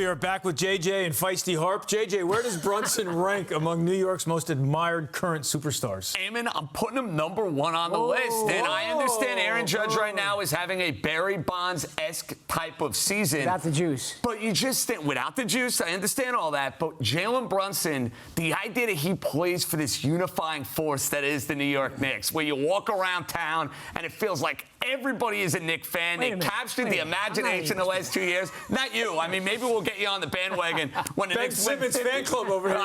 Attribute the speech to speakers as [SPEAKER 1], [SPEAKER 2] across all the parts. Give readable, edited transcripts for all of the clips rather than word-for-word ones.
[SPEAKER 1] We are back with JJ and Feisty Harp. JJ, where does Brunson rank among New York's most admired current superstars?
[SPEAKER 2] Eamon, I'm putting him number one on the list. And I understand Aaron Judge right now is having a Barry Bonds-esque type of season.
[SPEAKER 3] Without the juice.
[SPEAKER 2] But you just think, without the juice, I understand all that. But Jalen Brunson, the idea that he plays for this unifying force that is the New York Knicks, where you walk around town and it feels like everybody is a Knicks fan. They captured the imagination the last 2 years. Not you. I mean, maybe we'll get you on the bandwagon when the Knicks win. Ben Simmons fan club over here.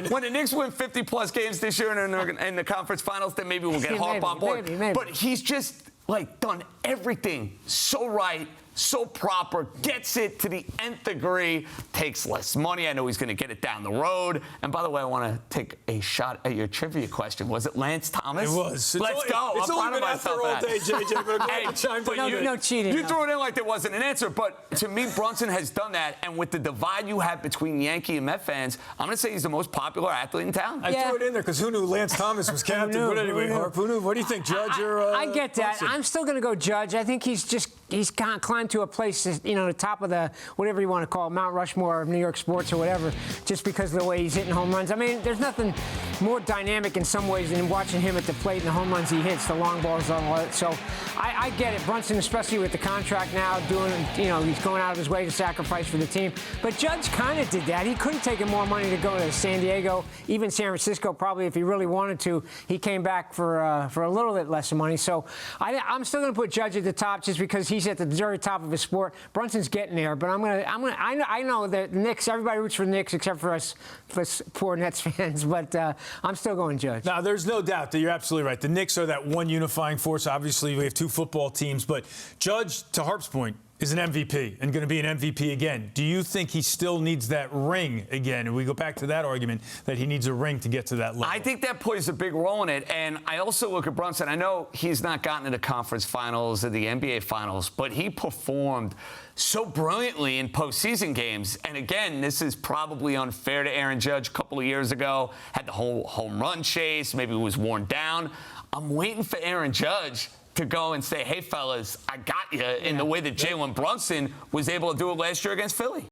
[SPEAKER 2] When the Knicks win 50-plus games this year in the conference finals, then maybe we'll get Harper on board.
[SPEAKER 3] Maybe.
[SPEAKER 2] But he's just, like, done everything so right, so proper, gets it to the nth degree, takes less money. I know he's going to get it down the road. And by the way, I want to take a shot at your trivia question. Was it Lance Thomas?
[SPEAKER 1] It was.
[SPEAKER 2] Let's go.
[SPEAKER 1] It's
[SPEAKER 2] I'm
[SPEAKER 1] only
[SPEAKER 2] proud of
[SPEAKER 1] been out there
[SPEAKER 2] myself.
[SPEAKER 1] all day, JJ. But
[SPEAKER 3] No cheating.
[SPEAKER 2] You threw it in like there wasn't an answer. But to me, Brunson has done that. And with the divide you have between Yankee and Met fans, I'm going to say he's the most popular athlete in town.
[SPEAKER 1] I threw it in there because who knew Lance Thomas was captain? But anyway, Harp, who knew? What do you think, Judge?
[SPEAKER 3] I get that.
[SPEAKER 1] Brunson?
[SPEAKER 3] I'm still going to go Judge. I think he's kind of climbed to a place, the top of the, whatever you want to call it, Mount Rushmore of New York sports or whatever, just because of the way he's hitting home runs. I mean, there's nothing more dynamic in some ways than watching him at the plate and the home runs he hits, the long balls, all that. So I get it. Brunson, especially with the contract now, he's going out of his way to sacrifice for the team. But Judge kind of did that. He could have taken more money to go to San Diego, even San Francisco, probably if he really wanted to. He came back for a little bit less money. So I'm still going to put Judge at the top just because he's at the very top of his sport. Brunson's getting there, but I know that the Knicks, everybody roots for the Knicks except for us poor Nets fans, but I'm still going Judge.
[SPEAKER 1] Now, there's no doubt that you're absolutely right. The Knicks are that one unifying force. Obviously, we have two football teams, but Judge, to Harp's point, is an MVP and going to be an MVP again. Do you think he still needs that ring again? And we go back to that argument that he needs a ring to get to that level.
[SPEAKER 2] I think that plays a big role in it. And I also look at Brunson. I know he's not gotten to the conference finals or the NBA finals, but he performed so brilliantly in postseason games. And again, this is probably unfair to Aaron Judge. A couple of years ago, had the whole home run chase, maybe was worn down. I'm waiting for Aaron Judge to go and say, hey, fellas, I got you, in the way that Jalen Brunson was able to do it last year against Philly.